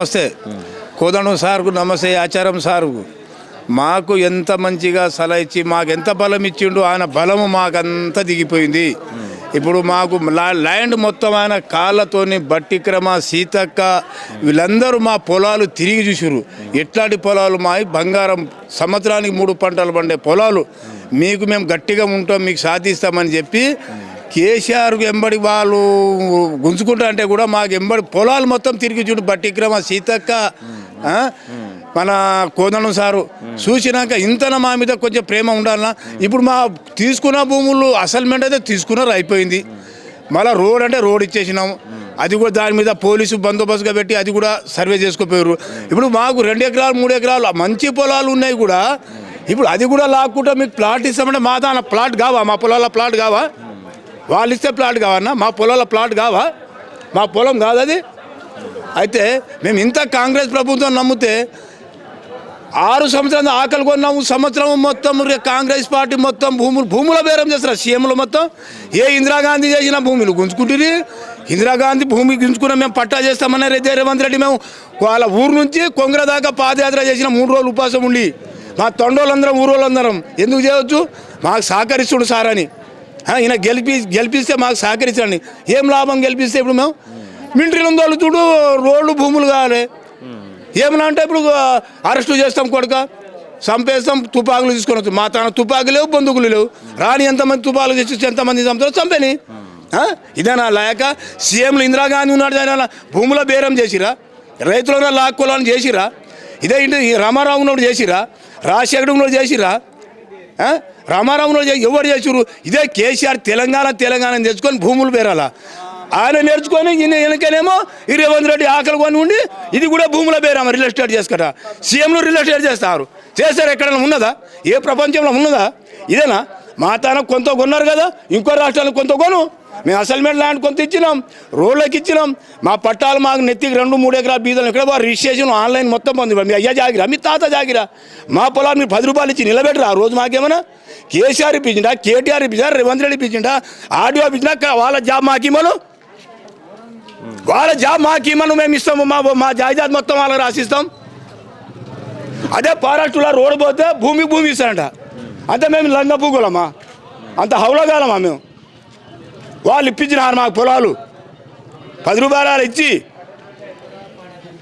నమస్తే కోదండం సార్కు నమస్తే ఆచారం సార్కు మాకు ఎంత మంచిగా సలహా ఇచ్చి మాకు ఎంత బలం ఇచ్చిండు ఆయన బలము మాకంతా దిగిపోయింది. ఇప్పుడు మాకు ల్యాండ్ మొత్తం ఆయన కాళ్ళతోని బట్టిక్రమ సీతక్క వీళ్ళందరూ మా పొలాలు తిరిగి చూసారు. ఎట్లాంటి పొలాలు మావి బంగారం సంవత్సరానికి 3 పంటలు పండే పొలాలు మీకు మేము గట్టిగా ఉంటాం మీకు సాధిస్తామని చెప్పి కేసీఆర్ వెంబడి వాళ్ళు గుంజుకుంటా అంటే కూడా మాకు వెంబడి పొలాలు మొత్తం తిరిగి చూడు బట్టిక్రమ సీతక్క మన కోదండం సారు చూసినాక ఇంతన మా మీద కొంచెం ప్రేమ ఉండాలన్నా. ఇప్పుడు మా తీసుకున్న భూములు అసైన్మెంట్ అయితే తీసుకున్నారు అయిపోయింది. మళ్ళీ రోడ్ అంటే రోడ్ ఇచ్చేసినాము. అది కూడా దాని మీద పోలీసు బందోబస్తుగా పెట్టి అది కూడా సర్వే చేసుకోపోయారు. ఇప్పుడు మాకు 2 ఎకరాలు 3 ఎకరాలు మంచి పొలాలు ఉన్నాయి కూడా ఇప్పుడు అది కూడా లాక్కుంటా మీకు ప్లాట్ ఇస్తామంటే మా దాని ప్లాట్ కావా? మా పొలాల ప్లాట్ కావా? వాళ్ళు ఇస్తే ప్లాట్ కావన్నా? మా పొలాల ప్లాట్ కావా? మా పొలం కాదు అది. అయితే మేము ఇంత కాంగ్రెస్ ప్రభుత్వం నమ్మితే 6 సంవత్సరాలు ఆకలి కొన్నాము. సంవత్సరం మొత్తం కాంగ్రెస్ పార్టీ మొత్తం భూముల బేరం చేస్తారు. సీఎంలు మొత్తం ఇందిరాగాంధీ చేసిన భూములు గుంజుకుంటుంది. ఇందిరాగాంధీ భూమి గుంజుకున్న మేము పట్టా చేస్తామని రేవంత్ రెడ్డి మేము వాళ్ళ ఊరు నుంచి కొంగర దాకా పాదయాత్ర చేసిన 3 రోజులు ఉపవాసం ఉండి మా తొండోళ్ళందరం ఊరోళ్ళందరం ఎందుకు చేయవచ్చు? మాకు సహకరిస్తుడు సార్ అని. ఈయన గెలిపిస్తే మాకు సహకరించండి. ఏం లాభం గెలిపిస్తే? ఇప్పుడు మేము మిలిటరీలో తోలుతుడు రోడ్లు భూములు కావాలి. ఏమన్నా అంటే ఇప్పుడు అరెస్టు చేస్తాం, కొడుక చంపేస్తాం, తుపాకులు తీసుకొని వస్తాం. మా తన తుపాకులు లేవు, బందుకులు లేవు. రాని ఎంతమంది తుపాకులు తెచ్చి ఎంతమంది చంపుతారో చంపని. ఇదేనా లేక? సీఎంలు ఇందిరాగాంధీ ఉన్నాడు భూముల బేరం చేసిరా, రైతులను లాక్కోవాలని చేసిరా. ఇదే ఇంటి రామారావు ఉన్నాడు చేసిరా, రాజశేఖర్ ఉన్నాడు చేసిరా, రామారావు ఎవరు చేసారు? ఇదే కేసీఆర్ తెలంగాణ తెచ్చుకొని భూములు పేరాలా ఆయన నేర్చుకొని వెనకనేమో ఈ రేవంత్ రెడ్డి ఆకలి కొని ఉండి ఇది కూడా భూముల పేరామా రియల్ ఎస్టేట్ చేసుకుంటా. సీఎంలు రియల్ ఎస్టేట్ చేస్తారు. చేస్తారు ఎక్కడైనా ఉన్నదా? ఏ ప్రపంచంలో ఉన్నదా? ఇదేనా? మా తాను కొంత కొన్నారు కదా, ఇంకో రాష్ట్రాలకు కొంత కొను. మేము అసైన్మెంట్ ల్యాండ్ కొంత ఇచ్చినాం, రోడ్లకి ఇచ్చినాం. మా పట్టాలు మాకు నెత్తికి 2-3 ఎకరాల బీదలు ఇక్కడ రిజిస్ట్రేషన్ ఆన్లైన్ మొత్తం పొంది. మీ అయ్యా జాగిరా, మీ తాత జాగిరా. మా పొలాలు మీరు 10 రూపాయలు ఇచ్చి నిలబెట్టరు. ఆ రోజు మాకేమన్నా కేసీఆర్ ఇప్పించిండా, కేటీఆర్ ఇప్పించా, రేవంత్ రెడ్డి ఇప్పించిండా, ఆర్డీఓ ఇప్పించినా వాళ్ళ జాబ్ మాకిమ్మను, వాళ్ళ జాబ్ మాకిమ్మను మేము ఇస్తాము. మా జాయిదాద్ మొత్తం వాళ్ళకి రాసిస్తాం. అదే ఫారెస్టులో రోడ్డు పోతే భూమి ఇస్తారంట. అంతే మేము లంగ పూగులమా, అంత హౌలగాలమా మేము? వాళ్ళు ఇప్పించినారు మాకు పొలాలు 10 రూపాయలు ఇచ్చి